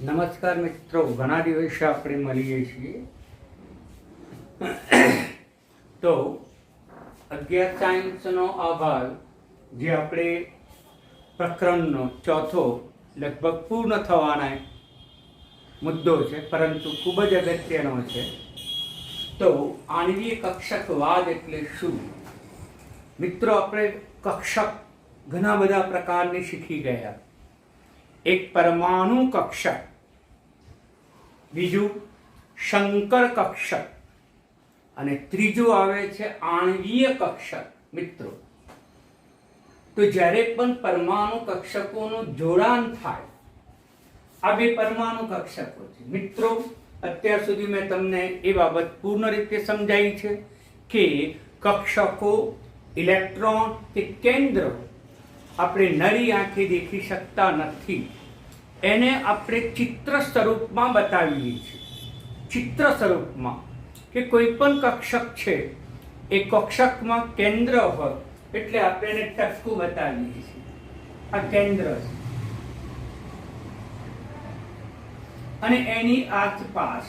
નમસ્કાર મિત્રો, ઘણા દિવસે આપણે મળીએ છીએ. તો 11 સાયન્સનો આ ભાગ જે આપણે પ્રકરણનો ચોથો લગભગ પૂર્ણ થવાના મુદ્દો છે, પરંતુ ખૂબ જ અગત્યનો છે. તો આણ્વીય કક્ષકવાદ એટલે શું? મિત્રો, આપણે કક્ષક ઘણા બધા પ્રકારની શીખી ગયા. એક પરમાણુ કક્ષક, બીજું શંકર કક્ષક અને ત્રીજું આવે છે આણ્વીય કક્ષક. મિત્રો, તો જ્યારે પણ પરમાણુ કક્ષકોનું જોડાણ થાય, આ બે પરમાણુ કક્ષકો છે. મિત્રો, અત્યાર સુધી મેં તમને એ બાબત પૂર્ણ રીતે સમજાવી છે કે કક્ષકો, ઇલેક્ટ્રોન કે કેન્દ્ર આપણે નરી આંખે દેખી શકતા નથી. એને આપણે ચિત્ર સ્વરૂપમાં બતાવીએ છીએ. ચિત્ર સ્વરૂપમાં કે કોઈ પણ કક્ષક છે, એ કક્ષકમાં કેન્દ્ર હોય એટલે આપણે એને ટપકું બતાવીએ છીએ. આ કેન્દ્ર છે અને એની આસપાસ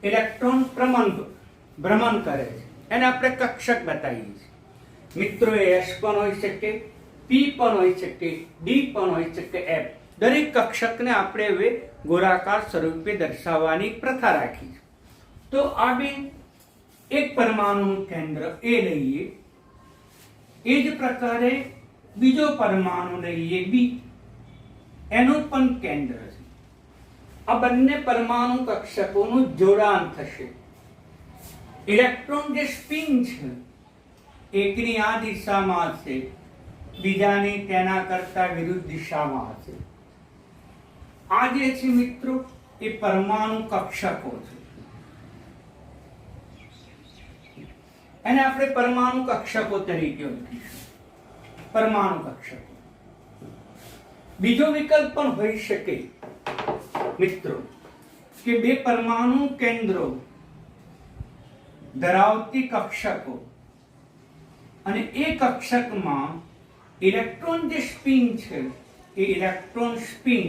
ઇલેક્ટ્રોન ભ્રમણ કરે છે. એને આપણે કક્ષક બતાવીએ છીએ. મિત્રો, એ S પણ હોઈ શકે, P પણ હોઈ શકે, D પણ હોઈ શકે, F. દરેક કક્ષકને આપણે હવે ગોળાકાર સ્વરૂપે દર્શાવવાની પ્રથા રાખી છે. તો આ બે એક પરમાણુનું કેન્દ્ર એ લઈએ, એ જ પ્રકારે બીજો પરમાણુ લઈએ B, એનું પણ કેન્દ્ર છે. આ બંને પરમાણુ કક્ષકોનું જોડાણ થશે. ઇલેક્ટ્રોન જે સ્પિન છે, એકની આ દિશામાં હશે, બીજાની તેના કરતા વિરુદ્ધ દિશામાં હશે. આ જે છે મિત્રો, એ પરમાણુ કક્ષકો છે. એને આપણે પરમાણુ કક્ષકો તરીકે ઓળખીશું. પરમાણુ કક્ષકો. બીજો વિકલ્પ પણ હોઈ શકે મિત્રો, કે બે પરમાણુ કેન્દ્રો ધરાવતી કક્ષકો અને એ કક્ષકમાં ઇલેક્ટ્રોન જે સ્પિન છે, એ ઇલેક્ટ્રોન સ્પિન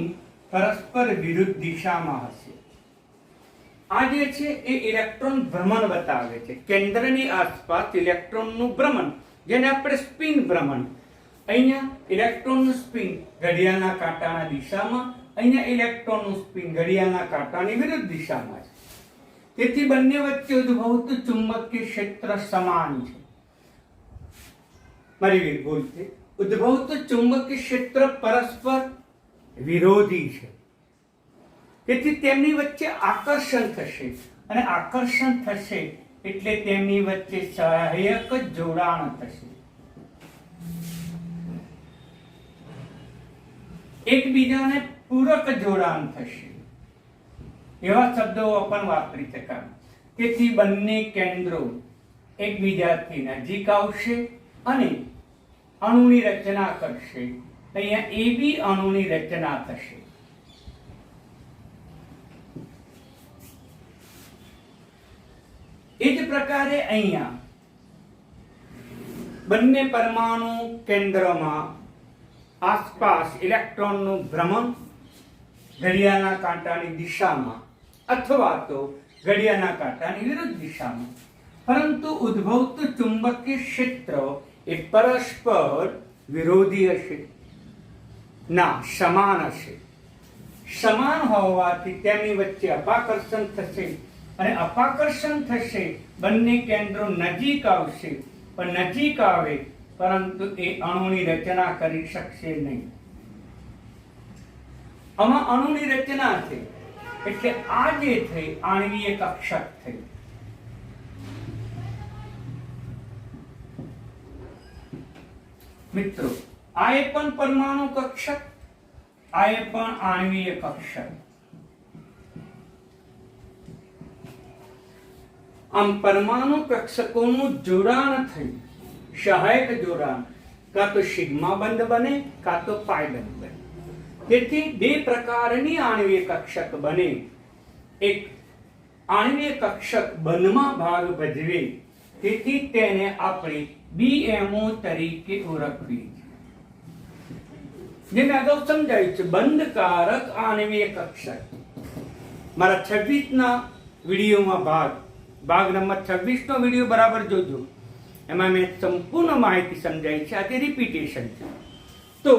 પરસ્પર વિરુદ્ધ દિશામાં હશે. આ જે છે એ ઇલેક્ટ્રોન ભ્રમણ બતાવે છે. કેન્દ્રની આસપાસ ઇલેક્ટ્રોનનું ભ્રમણ, જેને આપણે સ્પિન ભ્રમણ. અહીંયા ઇલેક્ટ્રોનનું સ્પિન ઘડિયાળના કાંટાના દિશામાં, અહીંયા ઇલેક્ટ્રોનનું સ્પિન ઘડિયાળના કાંટાની વિરુદ્ધ દિશામાં છે. તેથી બંને વચ્ચે ઉદ્ભવતું ચુંબકીય ક્ષેત્ર સમાન છે. મારી ભૂલ છે. ઉદ્ભવતું ચુંબકીય ક્ષેત્ર પરસ્પર વિરોધી છે. તેથી તેમની વચ્ચે આકર્ષણ થશે, અને આકર્ષણ થશે એટલે તેમની વચ્ચે સહાયક જોડાણ થશે. એકબીજાને પૂરક જોડાણ થશે. એવા શબ્દો પણ વાપરી શકાય. તેથી બંને કેન્દ્રો એકબીજાથી નજીક આવશે અને અણુની રચના કરશે. અહીંયા AB અણુની રચના થશે. એ જ પ્રકારે અહીંયા બંને પરમાણુ કેન્દ્રમાં આસપાસ ઇલેક્ટ્રોનનું ભ્રમણ ઘડિયાળના કાંટાની દિશામાં અથવા તો ઘડિયાળના કાંટાની વિરુદ્ધ દિશામાં. પરંતુ ઉદ્ભવતું ચુંબકીય ક્ષેત્ર એ પરસ્પર વિરોધી હશે? ના, સમાન હશે. સમાન હોવાથી તેમની વચ્ચે અપાકર્ષણ થશે, અને અપાકર્ષણ થશે, બંને કેન્દ્રો નજીક આવશે. પણ નજીક આવે પરંતુ એ અણુની રચના કરી શકશે નહીં. આમાં અણુની રચના થઈ એટલે આ જે થઈ આણ્વીય કક્ષક થઈ. મિત્રો, આ એ પણ પરમાણુ કક્ષક, આ એ પણ આણ્વીય કક્ષક. આમ પરમાણુ કક્ષકોનું જોડાણ થઈ, સહાયક જોડાણ, કાં તો સિગ્મા બંધ બને કાં તો પાઈ બંધ બને. તેથી બે પ્રકારની આણ્વીય કક્ષક બને. એક આણ્વીય કક્ષક બંધમાં ભાગ ભજવે, તેથી તેને આપણે BMO તરીકે ઓળખવી. જે મેં અગાઉ સમજાવ્યું છે, બંધકારક આણ્વીય કક્ષક. મારા 26ના વિડીયોમાં ભાગ નંબર 26નો વિડીયો બરાબર જોજો, એમાં મેં સંપૂર્ણ માહિતી સમજાવી છે. આ તે રિપીટેશન છે. તો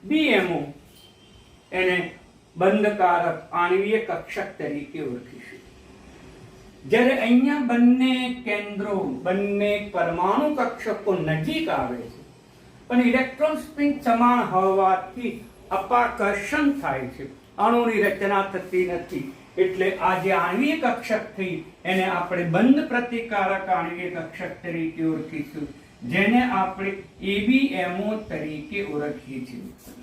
BMO એને બંધકારક આણ્વીય કક્ષક તરીકે ઓળખીશું. જ્યારે અહીંયા બંને કેન્દ્રો, બંને પરમાણુ કક્ષકો નજીક આવે છે, પણ ઇલેક્ટ્રોન સ્પિન સમાન હોવાથી અપાકર્ષણ થાય છે, અણુની રચના થતી નથી. એટલે આ જે આણ્વીય કક્ષક થઈ એને આપણે બંધ પ્રતિકારક આણ્વીય કક્ષક તરીકે ઓળખીશું, જેને આપણે ABMO તરીકે ઓળખીએ છીએ.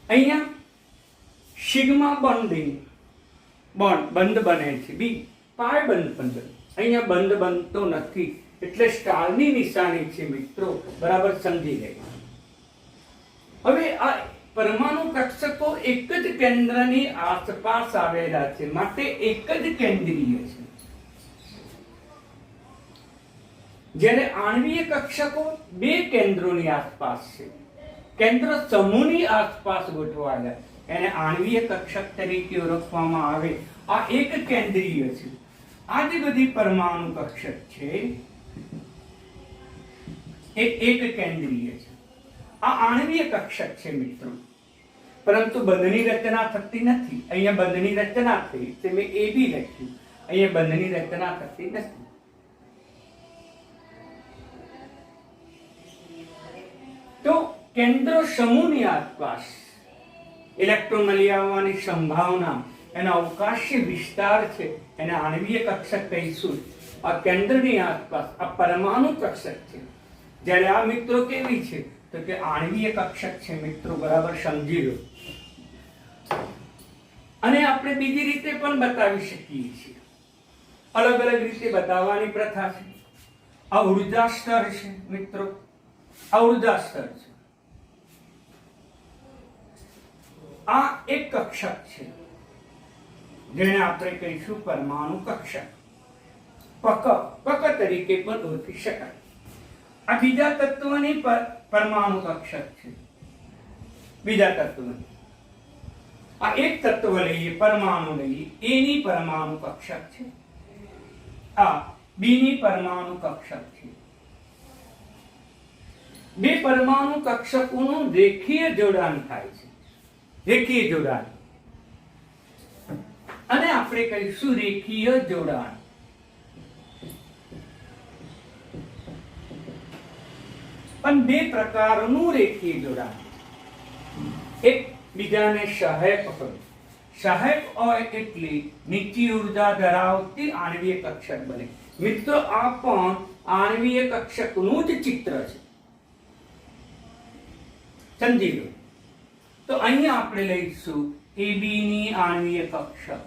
અહીંયા સિગ્મા બોન્ડિંગ બંધ બને છે, પાય બંધ પણ બને. અહીંયા બંધ બનતો નથી, એટલે સ્ટારની નિશાની છે મિત્રો, બરાબર સમજી લેજો. હવે આ પરમાણુ કક્ષકો એક જ કેન્દ્રની આસપાસ આવેલા છે, માટે એક જ કેન્દ્રીય છે. જ્યારે આણ્વીય કક્ષકો બે કેન્દ્રોની આસપાસ છે, કેન્દ્ર સમૂહની આસપાસ ગોઠવાયેલા, એને આણ્વીય કક્ષક તરીકે ઓળખવામાં આવે. આ એક કેન્દ્રીય છે. આ જે બધી પરમાણુ કક્ષક છે એ એક કેન્દ્રીય છે. આ આણ્વીય કક્ષક છે મિત્રો, પરંતુ બંધની રચના થતી નથી. અહીંયા બંધની રચના થઈ તે મેં AB લખ્યું, અહીંયા બંધની રચના થતી નથી. તો કેન્દ્ર સમૂહની આસપાસ ઇલેક્ટ્રોન મળી આવવાની સંભાવના, એનો અવકાશી વિસ્તાર છે, એને આણ્વીય કક્ષક કહીશું. આ કેન્દ્રની આસપાસ આ પરમાણુ કક્ષક છે. જ્યારે આ મિત્રો કેવી છે તો કે આણ્વીય કક્ષક છે મિત્રો, બરાબર સમજી લો. અને આપણે બીજી રીતે પણ બતાવી શકીએ છીએ, અલગ અલગ રીતે બતાવવાની પ્રથા છે. આ ઉર્જા સ્તર છે મિત્રો, આ ઉર્જા સ્તર છે. આ એક કક્ષક છે જેને આપણે કહીશું પરમાણુ કક્ષક, પક તરીકે પણ ઓળખી શકાય. આ બીજા તત્વની પરમાણુ કક્ષક છે, બીજા તત્વની. આ એક તત્વ લઈએ, પરમાણુ લઈએ, A ની પરમાણુ કક્ષક છે, આ B ની પરમાણુ કક્ષક છે. બે પરમાણુ કક્ષકોનું રેખીય જોડાણ થાય છે, રેખીય જોડાણ, અને આપણે કહીશું રેખીય જોડાણ. પણ બે પ્રકારનું રેખીય જોડાણ. એક બીજાને સહાયક હોય. સહાયક હોય એટલે નીચી ઉર્જા ધરાવતી આણ્વીય કક્ષક બને. મિત્રો આ પણ આણ્વીય કક્ષકનું જ ચિત્ર છે, સમજી લો. તો અહીંયા આપણે લઈશું AB ની આણ્વીય કક્ષક.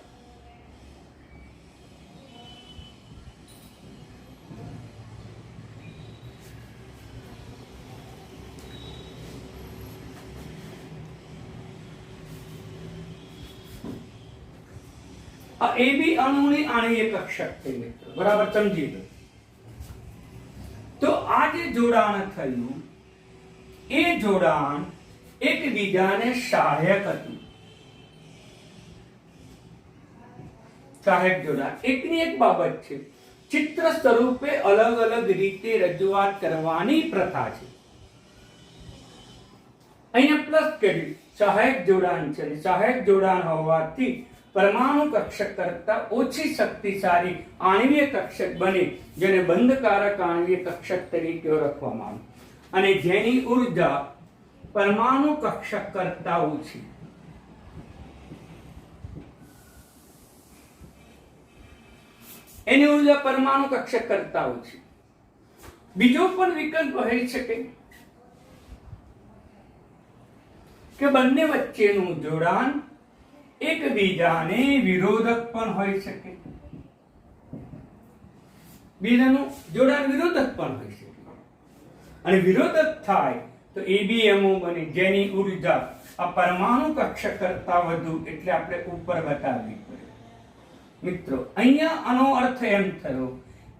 આ AB અણુની આણ્વીય કક્ષક છે મિત્રો, બરાબર સમજી લો. તો આ જે જોડાણ થયું એ જોડાણ એકબીજાને સહાયક હતું. સહાયક જોડાણ એકની એક બાબત છે, ચિત્ર સ્વરૂપે અલગ અલગ રીતે રજૂઆત કરવાની પ્રથા છે. અહીંયા પ્લસ કર્યું, સહાયક જોડાણ છે. સહાયક જોડાણ હોવાથી પરમાણુ કક્ષક કરતા ઓછી શક્તિશાળી આણ્વીય કક્ષક બને, જેને બંધકારક આણ્વીય કક્ષક તરીકે ઓળખવામાં આવે, અને જેની ઉર્જા પરમાણુ કક્ષક કરતા ઓછી. એની ઉર્જા પરમાણુ કક્ષક કરતા ઓછી. બીજો પણ વિકલ્પ હોઈ શકે કે બંને વચ્ચેનું જોડાણ એકબીજાને વિરોધક પણ હોઈ શકે. બીજાનું જોડાણ વિરોધક પણ હોઈ શકે, અને વિરોધક થાય તો ABMO બને, જેની ઉર્જા આ પરમાણુ કક્ષક કરતા વધુ, એટલે આપણે ઉપર બતાવવી પડે. મિત્રો અહીંયા આનો અર્થ એમ થયો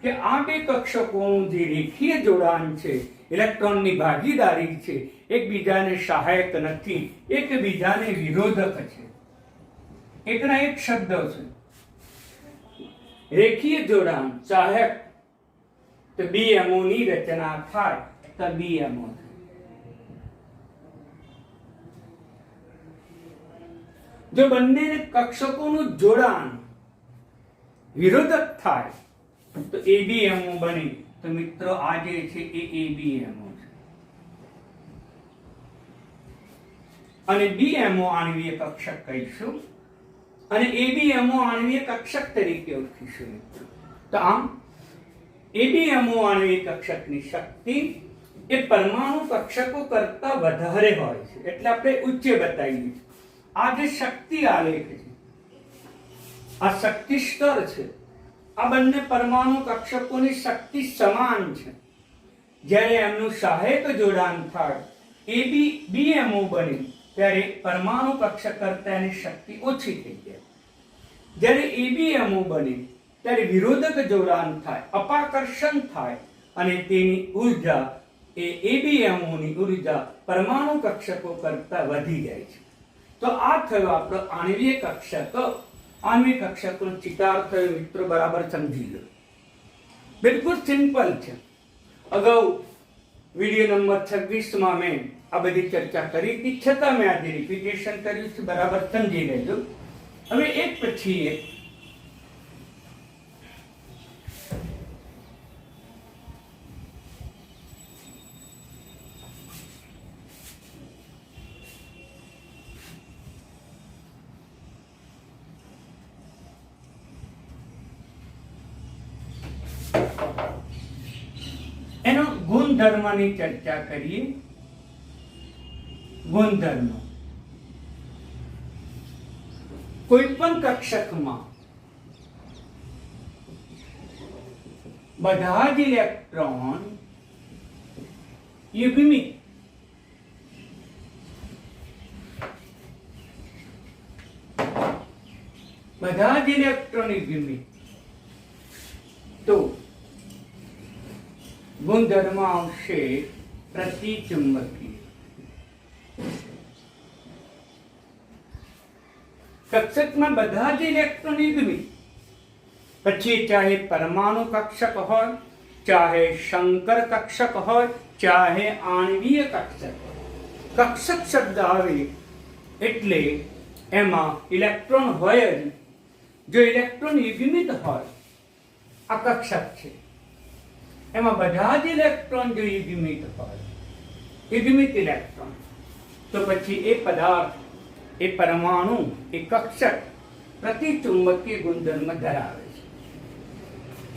કે આ બે કક્ષકોનું જે રેખીય જોડાણ છે, ઇલેક્ટ્રોનની ભાગીદારી છે, એકબીજાને સહાયક નથી, એકબીજાને વિરોધક છે. એકના એક શબ્દ છે. રેખીય જોડાણ સહાયક તો BMO ની રચના થાય તો BMO. જો બંને કક્ષકોનું જોડાણ વિરોધક થાય તો ABMO બને. તો મિત્રો આ જે છે એ ABMO છે અને BMO આણ્વીય કક્ષક કહીશું અને ABMO આણ્વીય કક્ષક તરીકે ઓળખીશું. તો આમ ABMO આણ્વીય કક્ષકની શક્તિ એ પરમાણુ કક્ષકો કરતા વધારે હોય છે, એટલે આપણે ઉચ્ચ બતાવીએ. આ જે શક્તિ આલેખ છે, આ શક્તિ સ્તર છે, આ બંને પરમાણુ કક્ષકોની શક્તિ સમાન છે. જ્યારે એમનું સહાયક જોડાણ થાય BMO બને ત્યારે પરમાણુ કક્ષક કરતા એની શક્તિ ઓછી થઈ જાય. જ્યારે ABMO બને ત્યારે વિરોધક જોડાણ થાય, અપાકર્ષણ થાય અને તેની ઉર્જા એ ABMO ની ઉર્જા પરમાણુ કક્ષકો કરતા વધી જાય છે. તો આ થયો આપણો આણ્વીય કક્ષક. આણ્વીય કક્ષકનો ચિતાર થયો મિત્રો, બરાબર સમજી લો. બિલકુલ સિમ્પલ છે. અગાઉ વિડિયો નંબર 26 માં મેં આ બધી ચર્ચા કરી હતી, છતાં મેં આજે રિપીટેશન કર્યું છે, બરાબર સમજી લેજો. હવે એક પછી એક એનો ગુણધર્મની ચર્ચા કરીએ. ગુણધર્મ કોઈ પણ કક્ષકમાં બધા જ ઇલેક્ટ્રોન યુગ્મિત તો ગુણધર્મ આવશે પ્રતિચુંબકીય. કક્ષકમાં બધા જ ઇલેક્ટ્રોન યુગ્મિત, પછી ચાહે પરમાણુ કક્ષક હોય, ચાહે શંકર કક્ષક હોય, ચાહે આણ્વીય કક્ષક. કક્ષક શબ્દ આવે એટલે એમાં ઇલેક્ટ્રોન હોય જ. જો ઇલેક્ટ્રોન યુગ્મિત હોય, આ કક્ષક છે, એમાં બધા જ ઇલેક્ટ્રોન જો યુગ્મિત હોય, યુગ્મિત ઇલેક્ટ્રોન, તો પછી એ પદાર્થ, એ પરમાણુ, એ કક્ષક પ્રતિચુંબકીય ગુણધર્મ ધરાવે છે.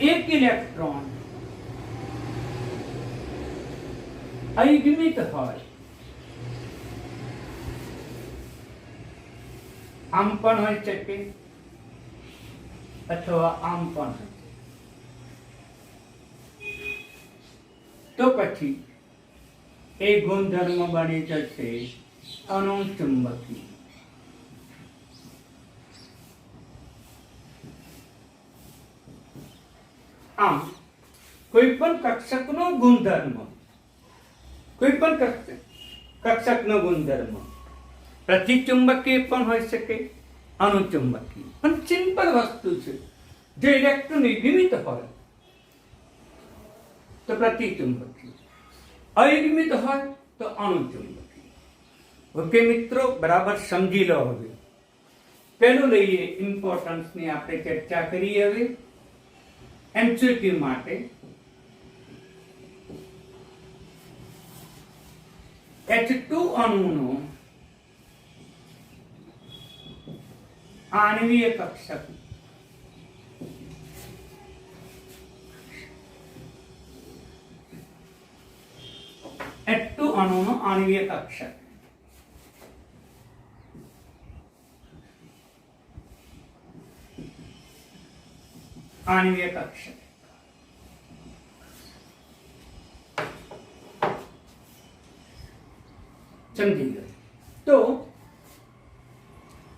એક ઇલેક્ટ્રોન અયુગ્મિત હોય, આમ પણ હોઈ શકે અથવા આમ પણ હોય, તો પછી એ ગુણધર્મ બની જશે અનુચુંબકીય. આમ કોઈ પણ કક્ષકનો ગુણધર્મ, કોઈ પણ કક્ષકનો ગુણધર્મ પ્રતિચુંબકીય પણ હોઈ શકે, અનુચુંબકીય. પણ સિમ્પલ વસ્તુ છે. જો ઇલેક્ટ્રોન યુગ્મિત હોય તો પ્રતિચુંબકીય, અયુગ્મિત હોય તો અણુચુંબકીય. ઓકે મિત્રો, બરાબર સમજી લો. હવે પહેલું લઈએ ઇમ્પોર્ટન્સની આપણે ચર્ચા કરીએ. હવે MCQ માટે H2 અણુનો આણ્વીય કક્ષક H2 અણુનો આણ્વીય કક્ષક આણ્વીય કક્ષક સમજી ગયો. તો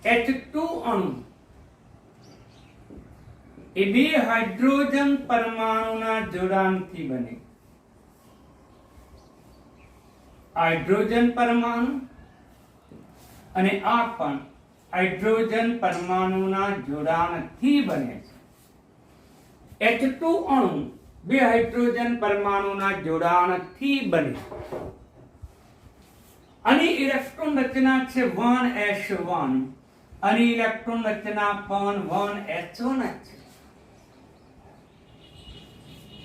H2 અણુ એ બે હાઇડ્રોજન પરમાણુના જોડાણથી બને. હાઇડ્રોજન પરમાણુ અને આ પણ હાઇડ્રોજન પરમાણુના જોડાણથી બને છે. H2 અણુ બે હાઇડ્રોજન પરમાણુના જોડાણથી બને. આની ઇલેક્ટ્રોન રચના છે 1s1 અને ઇલેક્ટ્રોન રચના પણ 1s1 છે.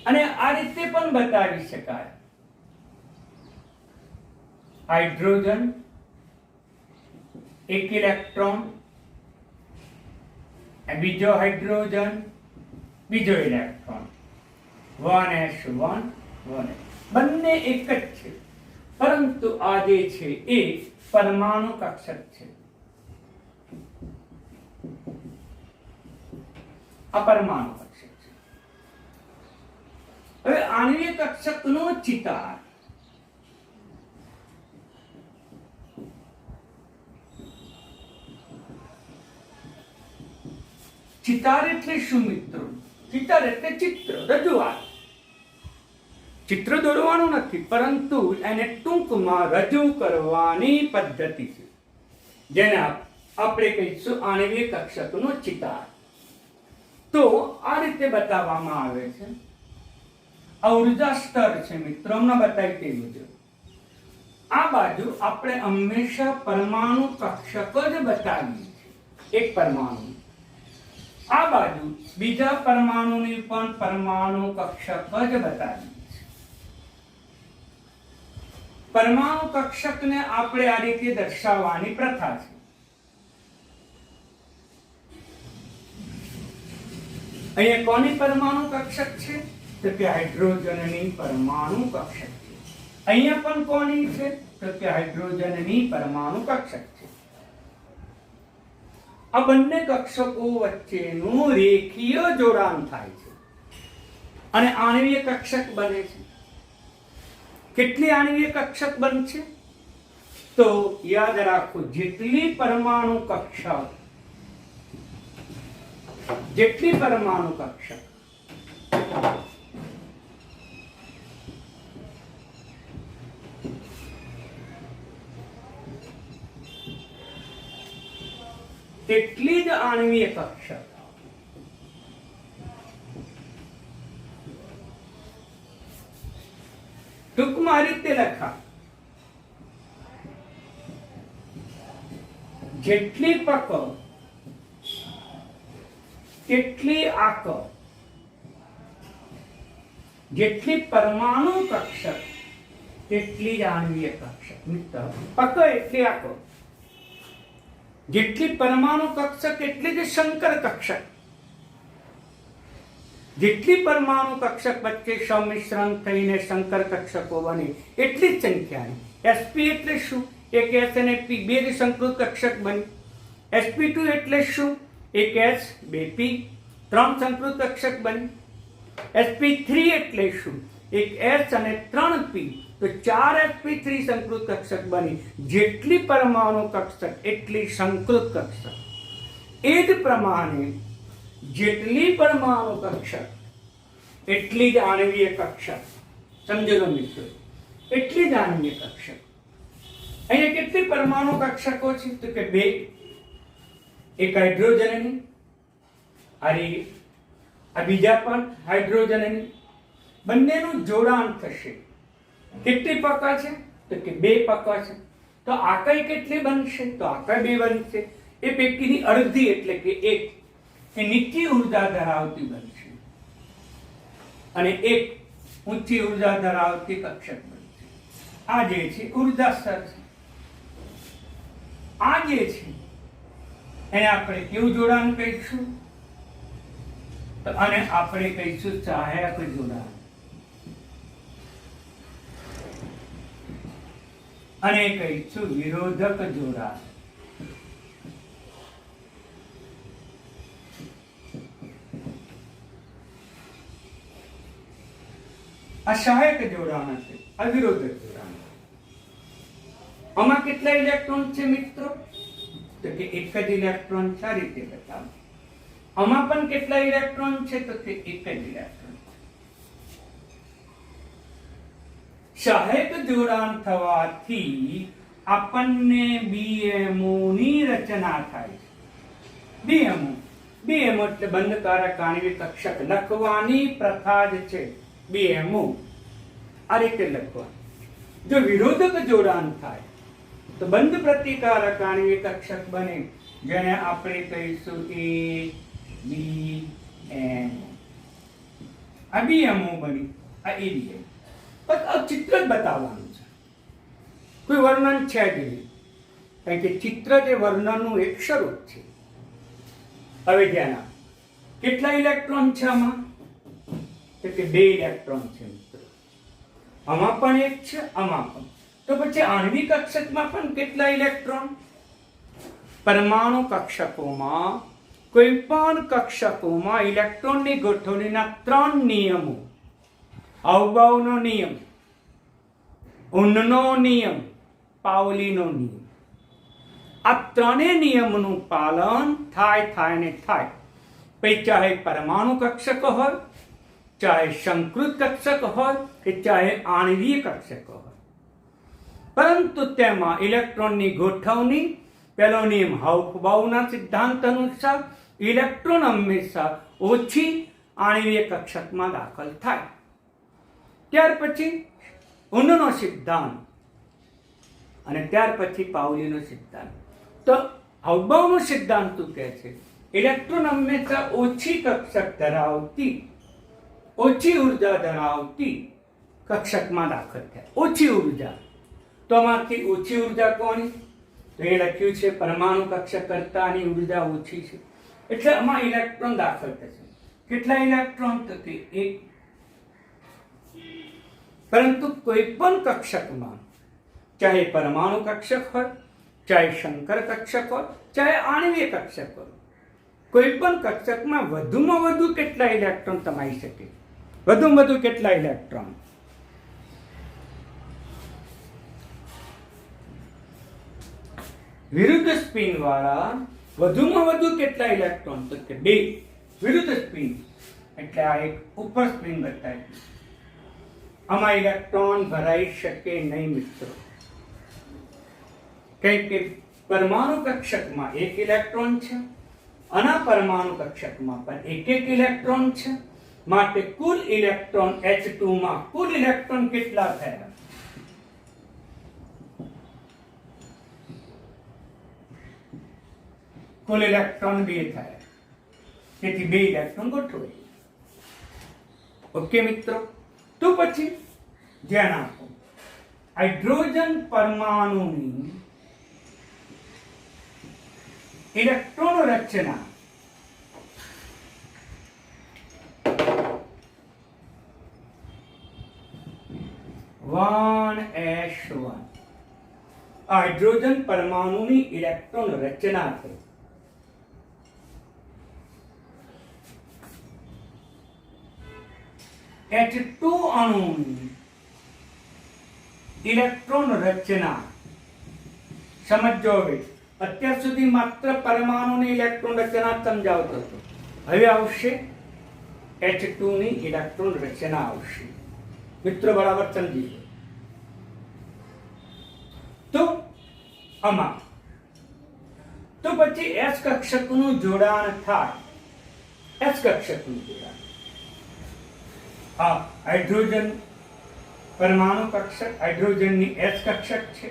અને આ રીતે પણ બતાવી શકાય. હાઇડ્રોજન એક ઇલેક્ટ્રોન, બીજો હાઇડ્રોજન બીજો ઇલેક્ટ્રોન, 1s1 1s. બંને એક જ છે, પરંતુ આ જે છે એ પરમાણુ કક્ષક છે. આ પરમાણુ કક્ષક છે. હવે આણ્વિક કક્ષકનો ચિતાર. ચિતાર એટલે શું મિત્રો? ચિતાર એટલે ચિત્ર, રજૂઆત. ચિત્ર દોરવાનું નથી, પરંતુ એને ટૂંકમાં રજૂ કરવાની પદ્ધતિ છે, જેને આપણે કહીશું આણ્વિક કક્ષકનો ચિતાર. તો આ રીતે બતાવવામાં આવે છે. આ ઉર્જા સ્તર છે મિત્રો, હમણાં બતાવી તે મુજબ. આ બાજુ આપણે હંમેશા પરમાણુ કક્ષક જ બતાવીએ છીએ, એક પરમાણુ. આ બાજુ બીજા પરમાણુની પણ પરમાણુ કક્ષક જ બતાવીએ. પરમાણુ કક્ષકને આપણે આ રીતે દર્શાવવાની પ્રથા છે. અહીંયા કોની પરમાણુ કક્ષક છે? તો કે હાઇડ્રોજનની પરમાણુ કક્ષક છે. અહીંયા પણ કોની છે? તો કે હાઇડ્રોજનની પરમાણુ કક્ષક છે. આ બંને કક્ષકો વચ્ચેનું રેખીય જોડાણ થાય છે અને આણ્વીય કક્ષક બને છે. કેટલી આણ્વીય કક્ષક બનશે? તો યાદ રાખો, જેટલી પરમાણુ કક્ષક, જેટલી પરમાણુ કક્ષક તેટલી જ આણ્વીય કક્ષક. ટૂંકમાં આ રીતે લખા, જેટલી પકડ તેટલી આકર, જેટલી પરમાણુ કક્ષક તેટલી જ આણ્વીય કક્ષક. મિત્ર, પકડ એટલે આકર, જેટલી પરમાણુ કક્ષક એટલી જ સંકર કક્ષક. જેટલી પરમાણુ કક્ષક વચ્ચે સંમિશ્રણ થઈને સંકર કક્ષકો બને એટલી જ સંખ્યાની. sp એટલે શું? એક s અને p, બે જ સંકૃત કક્ષક બની. sp2 એટલે શું? એક s બે p, ત્રણ સંકૃત કક્ષક બની. sp3 એટલે શું? એક s અને ત્રણ p, તો ચાર sp3 સંકૃત કક્ષક બની. જેટલી પરમાણુ કક્ષક એટલી સંકૃત કક્ષક. એ જ પ્રમાણે જેટલી પરમાણુ કક્ષક એટલી જ આણ્વીય કક્ષક. સમજો લો મિત્રો, એટલી જ આણ્વીય કક્ષક. અહીંયા કેટલી પરમાણુ કક્ષકો છે? તો કે બે. એક હાઇડ્રોજનની, આ બીજા પણ હાઇડ્રોજનની. બંનેનું જોડાણ થશે. કેટલી પકા છે? તો કે બે પકા છે. તો આકઈ કેટલી બનશે? તો આકઈ બે બનશે. એ પૈકીની અડધી એટલે કે એક એ નીચી ઉર્જા ધરાવતી બનશે અને એક ઊંચી ઉર્જા ધરાવતી કક્ષક બનશે. આ જે છે ઉર્જા સ્તર છે. આ જે છે એને આપણે કેવું જોડાણ કહીશું? તો આને આપણે કહીશું સહાયક જોડાણ. અને કહીશું વિરોધક જોડાણ. આ સહાયક જોડાણ છે, આ વિરોધક જોડાણ. આમાં કેટલા ઇલેક્ટ્રોન છે મિત્રો? તો કે એક જ ઇલેક્ટ્રોન. આ રીતે બતાવો. આમાં પણ કેટલા ઇલેક્ટ્રોન છે? તો તે એક જ ઇલેક્ટ્રોન. સહાયક જોડાણ થવાથી આપણને BMO ની રચના થાય છે. BMO એટલે બંધકારક આણ્વિક કક્ષક. લખવાની પ્રથા જ છે BMO. આ રીતે લખવાનું. જો વિરોધક જોડાણ થાય તો બંધ પ્રતિકારક આણ્વિક કક્ષક બને, જેને આપણે કહીશું ABMO. આ BMO બની, આ ABMO. બસ આ ચિત્ર જ બતાવવાનું છે, કોઈ વર્ણન છે જ નહીં, કારણ કે ચિત્ર જે વર્ણનનું એક સ્વરૂપ છે. હવે ધ્યાન આપો, કેટલા ઇલેક્ટ્રોન છે આમાં? તો કે 2 ઇલેક્ટ્રોન છે મિત્રો. આમાં પણ એક છે, આમાં પણ. તો પછી આણ્વિક કક્ષકમાં પણ કેટલા ઇલેક્ટ્રોન? પરમાણુ કક્ષકોમાં, કોઈ પણ કક્ષકોમાં ઇલેક્ટ્રોનની ગોઠવણીના 3 નિયમો: અવબાવનો નિયમ, ઉનનો નિયમ, પાઉલીનો નિયમ. આ ત્રણેય નિયમનું પાલન થાય ને થાય. પછી ચાહે પરમાણુ કક્ષક હોય, ચાહે સંકૃત કક્ષક હોય, કે ચાહે આણ્વીય કક્ષક હોય, પરંતુ તેમાં ઇલેક્ટ્રોનની ગોઠવણી, પહેલો નિયમ હાઉસ-બાઉના સિદ્ધાંત અનુસાર ઇલેક્ટ્રોન હંમેશા ઓછી આણ્વીય કક્ષકમાં દાખલ થાય. ત્યાર પછી ઉનનો સિદ્ધાંત અને ત્યાર પછી પાઉલીનો સિદ્ધાંત. તો હાઉસ-બાઉનો સિદ્ધાંત શું કહે છે? ઇલેક્ટ્રોન હંમેશા ઓછી કક્ષક ધરાવતી, ઓછી ઉર્જા ધરાવતી કક્ષકમાં દાખલ થાય. ઓછી ઉર્જા. તો આમાંથી ઓછી ઉર્જા કોની? તો એ લખ્યું છે પરમાણુ કક્ષક કરતાની ઉર્જા ઓછી છે, એટલે આમાં ઇલેક્ટ્રોન દાખલ થશે. કેટલા ઇલેક્ટ્રોન? તો કે 1. પરંતુ કોઈ પણ કક્ષકમાં, ચાહે પરમાણુ કક્ષક હોય, ચાહે શંકર કક્ષક હોય, ચાહે આણ્વીય કક્ષક હોય, કોઈ પણ કક્ષકમાં વધુમાં વધુ કેટલા ઇલેક્ટ્રોન સમાઈ શકે? વધુમાં વધુ કેટલા ઇલેક્ટ્રોન? વિરુદ્ધ સ્પિન વાળા વધુમાં વધુ કેટલા ઇલેક્ટ્રોન? તો કે 2. વિરુદ્ધ સ્પિન એટલે આ એક ઉપર સ્પિન બતાવી. આમાં ઇલેક્ટ્રોન ભરાઈ શકે નહીં મિત્રો, કારણ કે પરમાણુ કક્ષકમાં 1 ઇલેક્ટ્રોન છે, અને પરમાણુ કક્ષકમાં પણ 1 ઇલેક્ટ્રોન છે. માટે કુલ ઇલેક્ટ્રોન H2 માં કુલ ઇલેક્ટ્રોન કેટલા થયા? કુલ ઇલેક્ટ્રોન 2 થયા. તેથી 2 ઇલેક્ટ્રોન ગોઠવાય. ઓકે મિત્રો. તો પછી ધ્યાન આપો, હાઇડ્રોજન પરમાણુની ઇલેક્ટ્રોન રચના હાઇડ્રોજન પરમાણુની ઇલેક્ટ્રોન રચના થઈ. H2 અણુની ઇલેક્ટ્રોન રચના સમજો. હવે અત્યાર સુધી માત્ર પરમાણુની ઇલેક્ટ્રોન રચના સમજાવતો હતો, હવે આવશે H2 ની ઇલેક્ટ્રોન રચના આવશે. મિત્રો બરાબર સમજી લો. તો આમાં તો પછી S કક્ષકનું જોડાણ થાય. S કક્ષકનું જોડાણ, આ હાઇડ્રોજન પરમાણુ કક્ષક, હાઇડ્રોજનની S કક્ષક છે,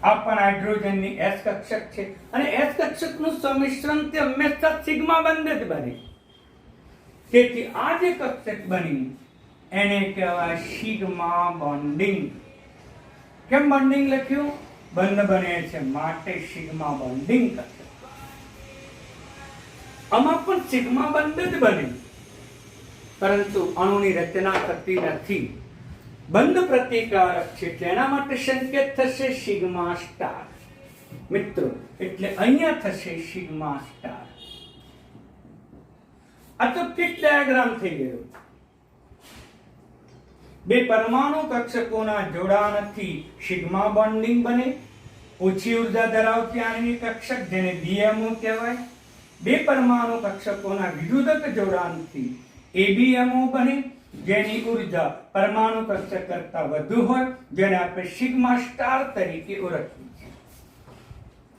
આ પણ હાઇડ્રોજનની S કક્ષક છે, અને S કક્ષકનું સંમિશ્રણ તે હંમેશા સિગ્મા બંધ જ બને. તેથી આ જે કક્ષક બની એને કહેવાય સિગ્મા બોન્ડિંગ. કેમ બોન્ડિંગ લખ્યું? બંધ બને છે માટે સિગ્મા બોન્ડિંગ કક્ષક. આમાં પણ સિગ્મા બંધ જ બને, પરંતુ અણુની રચના થતી નથી. બંધ પ્રતિકારક છે એટલે એના માટે સંકેત થશે સિગ્મા સ્ટાર. મિત્રો એટલે અહીંયા થશે સિગ્મા સ્ટાર. આ તો કિટ ડાયાગ્રામ થઈ ગયો. 2 પરમાણુ કક્ષકોના જોડાણથી સિગ્મા બોન્ડિંગ બને. ઓછી ઉર્જા ધરાવતી આણ્વિક કક્ષક, જેને BMO કહેવાય. બે પરમાણુ કક્ષકોના વિરુદ્ધક જોડાણથી એબીએમઓ બને, જેની ઉર્જા પરમાણુ કક્ષક કરતા વધુ હોય, જેને આપણે સિગ્મા સ્ટાર તરીકે ઓળખીએ છીએ.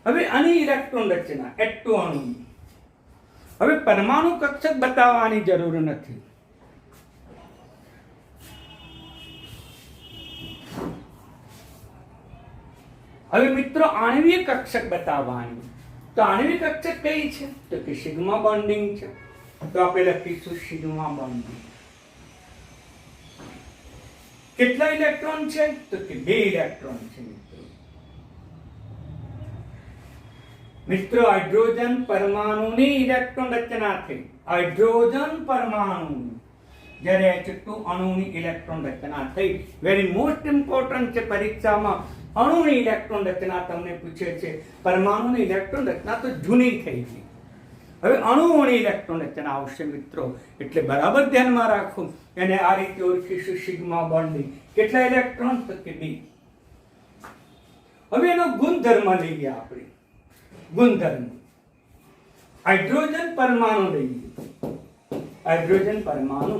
હવે આની ઇલેક્ટ્રોન રચના H2 અણુની હવે પરમાણુ કક્ષક બતાવવાની જરૂર નથી. હવે મિત્રો આણ્વિય કક્ષક બતાવવાની, તો આણ્વિક કક્ષક કઈ છે? તો કે સિગ્મા બોન્ડિંગ છે. તો આપણે લખીશું સિગ્મા બોન્ડિંગ. કેટલા ઇલેક્ટ્રોન છે? તો કે 2 ઇલેક્ટ્રોન છે. મિત્રો હાઇડ્રોજન પરમાણુની ઇલેક્ટ્રોન રચના થઈ. હાઇડ્રોજન પરમાણુ જ્યારે H2 અણુની ઇલેક્ટ્રોન રચના થઈ. વેરી મોસ્ટ ઇમ્પોર્ટન્ટ છે પરીક્ષામાં. અણુની ઇલેક્ટ્રોન રચના તમને પૂછે છે. પરમાણુની ઇલેક્ટ્રોન રચના તો જૂની થઈ ગઈ. હવે અણુઓની ઇલેક્ટ્રોન રચના આવશે મિત્રો, એટલે બરાબર ધ્યાનમાં રાખો. એને આ રીતે ઓળખીશું સિગ્મા બોન્ડિંગ. કેટલા ઇલેક્ટ્રોન? તો કે 2. હવે એનો ગુણધર્મ લઈએ આપણે. ગુણધર્મ હાઇડ્રોજન પરમાણુ લઈએ. હાઇડ્રોજન પરમાણુ,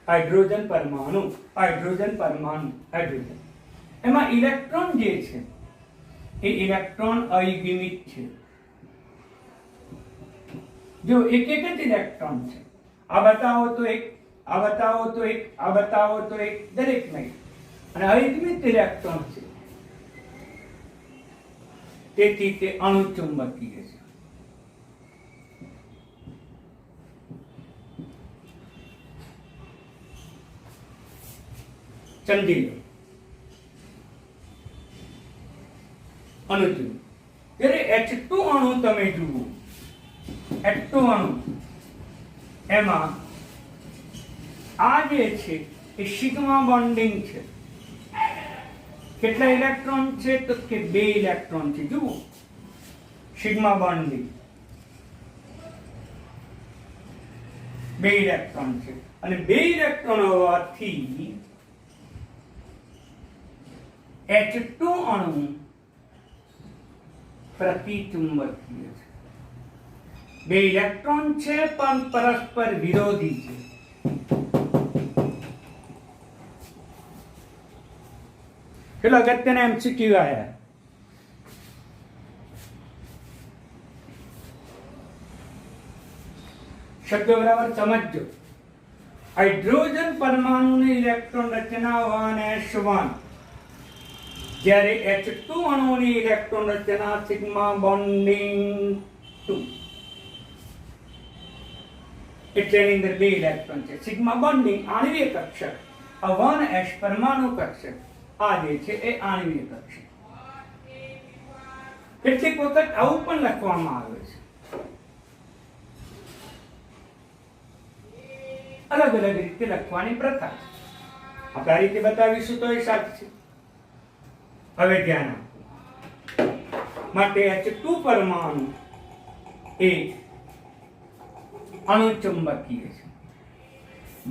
હાઇડ્રોજન પરમાણુ, હાઇડ્રોજન પરમાણુ, હાઇડ્રોજન. એમાં ઇલેક્ટ્રોન જે છે એ ઇલેક્ટ્રોન અયગિમિત છે. જો એક એક જ ઇલેક્ટ્રોન છે. આ બતાવો તો એક, આ બતાવો તો એક, આ બતાવો તો એક, દરેક નહીં. અને અયગિમિત ઇલેક્ટ્રોન છે, તેથી તે અણુચુંબકીય છે. સમજી લો. અણુચુંબક. જ્યારે H2 અણુ તમે જુઓ, H2 અણુ એમાં આ જે છે એ સિગ્મા બોન્ડિંગ છે. કેટલા ઇલેક્ટ્રોન છે? તો કે 2 ઇલેક્ટ્રોન છે. જુઓ, સિગ્મા બોન્ડિંગ 2 ઇલેક્ટ્રોન છે. અને 2 ઇલેક્ટ્રોન હોવાથી H2 અણુ પ્રતિચુંબકીય છે. 2 ઇલેક્ટ્રોન છે પણ પરસ્પર વિરોધી છે. ચલો અગત્યના MCQ આયા. શબ્દ બરાબર સમજજો. હાઇડ્રોજન પરમાણુની ઇલેક્ટ્રોન રચના 1s1, જ્યારે H2 અણુની ઇલેક્ટ્રોન રચના સિગ્મા બોન્ડિંગ 2. એટલે એની અંદર 2 ઇલેક્ટ્રોન છે. સિગ્મા બોન્ડિંગ આણ્વિય કક્ષક, આ 1s પરમાણુ કક્ષક, આ જે છે એ આણ્વિય કક્ષક. કેટલીક વખત આવું પણ લખવામાં આવે છે. અલગ અલગ રીતે લખવાની પ્રથા છે. આપણે આ રીતે બતાવીશું તો એ સાચું છે. હવે ધ્યાન આપો. માટે H2 પરમાણુ એ અણુચુંબકીય છે.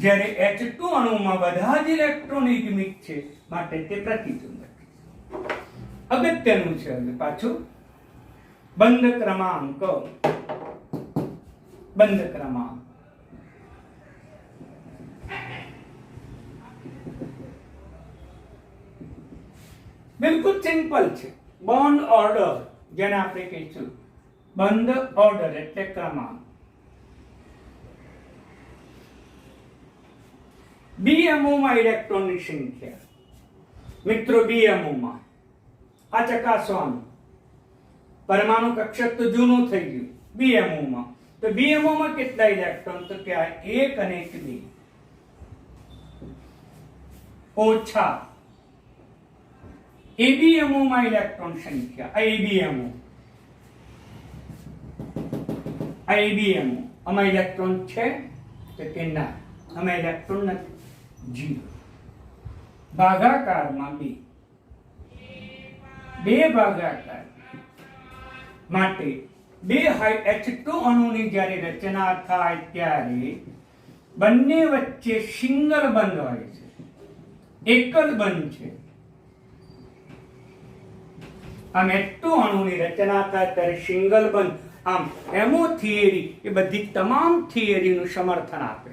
જ્યારે H2 અણુમાં બધા જ ઇલેક્ટ્રોન યુગ્મિક છે, માટે તે પ્રતિચુંબકીય. અગત્યનું છે. હવે પાછું બંધ ક્રમાંક, બંધ ક્રમાંક. બિલકુલ સિમ્પલ છે. બોન્ડ ઓર્ડર, જેને આપણે કહીશું બંધ ઓર્ડર એટલે ક્રમાંક. BMO માં ઇલેક્ટ્રોનની સંખ્યા. મિત્રો BMO માં આ ચકાસવાનું. પરમાણુ કક્ષક તો જૂનું થઈ ગયું. BMO માં તો BMO માં કેટલા ઇલેક્ટ્રોન? તો કે આ 1 અને 2 ઓછા ABMO માં ઇલેક્ટ્રોન સંખ્યા. આ ABMO આમાં ઇલેક્ટ્રોન છે? તો કે ના, આમાં ઇલેક્ટ્રોન નથી. 0. ભાગાકારમાં 2 ભાગાકાર માટે 2 H2 અણુની જ્યારે રચના થાય ત્યારે બંને વચ્ચે સિંગલ બંધ હોય છે. એકલ બંધ છે. આમ H2 અણુની રચના થાય ત્યારે સિંગલ બંધ આમ એમો થિયરી એ બધી તમામ થિયરીનું સમર્થન આપે.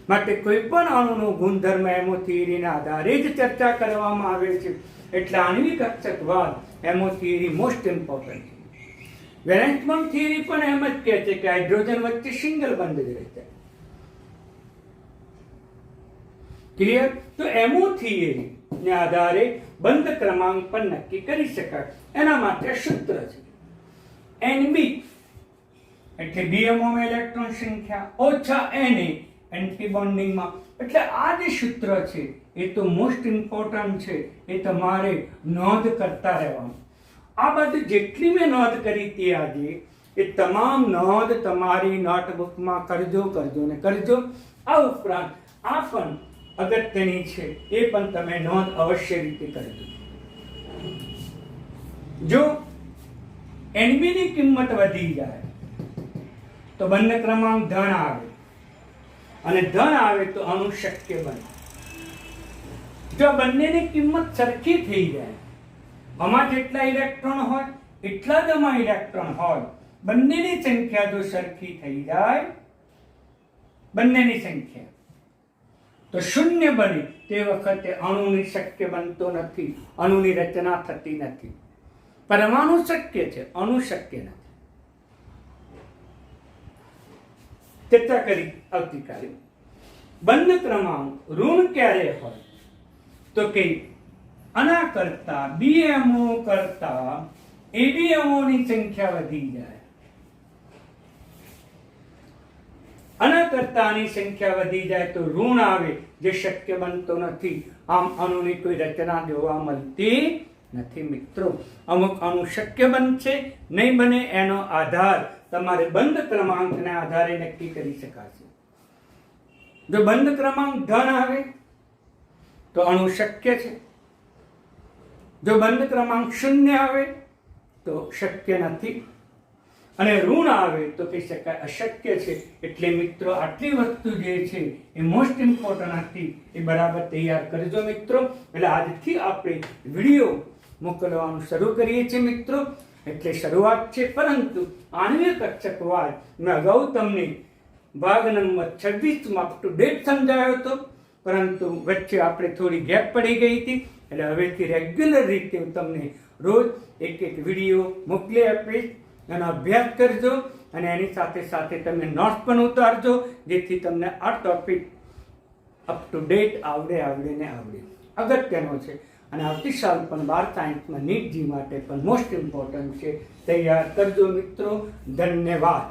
માટે કોઈ પણ અણુનો ગુણધર્મ એમો થિયરીના આધારે જ ચર્ચા કરવામાં આવે છે. એટલે આણ્વિક કક્ષકવાદ એમો થિયરી મોસ્ટ ઇમ્પોર્ટન્ટ છે. વેલેન્સ બોન્ડ થિયરી પણ એમ જ કહે છે કે હાઇડ્રોજન વચ્ચે સિંગલ બંધ જ રહેશે. ક્લિયર? તો એમો થિયરી ને આધારે બંધ ક્રમાંક પણ નક્કી કરી શકાય. એના માટે સૂત્ર છે Nb એટલે બીએમઓમાં ઇલેક્ટ્રોન સંખ્યા ઓછા Na એન્ટી બોન્ડિંગમાં. એટલે આ જે સૂત્ર છે એ તો મોસ્ટ ઇમ્પોર્ટન્ટ છે. એ તમારે નોંધ કરતા રહેવાનું. આ બધું જેટલી મેં નોંધ કરી હતી આજે એ તમામ નોંધ તમારી નોટબુકમાં કરજો ને કરજો. આ ઉપરાંત આ પણ અગત્યની છે, એ પણ તમે નોંધ અવશ્ય રીતે કરજો. જો Nb ની કિંમત વધી જાય તો બંધ ક્રમાંક ધન આવે, અને ધન આવે તો અણુ શક્ય બને. જો બંનેની કિંમત સરખી થઈ જાય, આમાં જેટલા ઇલેક્ટ્રોન હોય એટલા જ આમાં ઇલેક્ટ્રોન હોય, બંનેની સંખ્યા જો સરખી થઈ જાય, બંનેની સંખ્યા તો શૂન્ય બને, તે વખતે અણુની શક્ય બનતો નથી, અણુની રચના થતી નથી. પરમાણુ શક્ય છે, અણુ શક્ય નથી. ચર્ચા કરી આવતીકાલે. બંધ ક્રમાંક ઋણ ક્યારે હોય તો કે આના કરતા બીએમઓ કરતા એબીએમઓ ની સંખ્યા વધી જાય. આના કરતા આની સંખ્યા વધી જાય તો ઋણ આવે, જે શક્ય બનતો નથી. આમ અણુની કોઈ રચના જોવા મળતી નથી. મિત્રો, અમુક અણુ શક્ય બનશે, નહીં બને એનો આધાર તમારે બંધ ક્રમાંકના આધારે નક્કી કરી શકાશે. જો બંધ ક્રમાંક ધન આવે તો અણુ શક્ય છે. જો બંધ ક્રમાંક શૂન્ય આવે તો શક્ય નથી, અને ઋણ આવે તો કહી શકાય અશક્ય છે. એટલે મિત્રો, આટલી વસ્તુ જે છે એ મોસ્ટ ઇમ્પોર્ટન્ટ હતી, એ બરાબર તૈયાર કરજો મિત્રો. એટલે આજથી આપણે વિડીયો મોકલવાનું શરૂ કરીએ છીએ મિત્રો. એટલે શરૂઆત છે, પરંતુ આણ્વિક કક્ષકવાદ મેં અગાઉ તમને ભાગ નંબર 26 માં અપ ટુ ડેટ સમજાયો હતો, પરંતુ વચ્ચે આપણે થોડી ગેપ પડી ગઈ હતી. એટલે હવેથી રેગ્યુલર રીતે હું તમને રોજ એક વિડીયો મોકલી આપીશ. એનો અભ્યાસ કરજો, અને એની સાથે સાથે તમે નોટ્સ પણ ઉતારજો, જેથી તમને આ ટોપિક અપ ટુ ડેટ આવડે. અગત્યનો છે, અને આવતી સાલ પણ 12 સાયન્સમાં નીટ જી માટે પણ મોસ્ટ ઇમ્પોર્ટન્ટ છે. તૈયાર કરજો મિત્રો. ધન્યવાદ.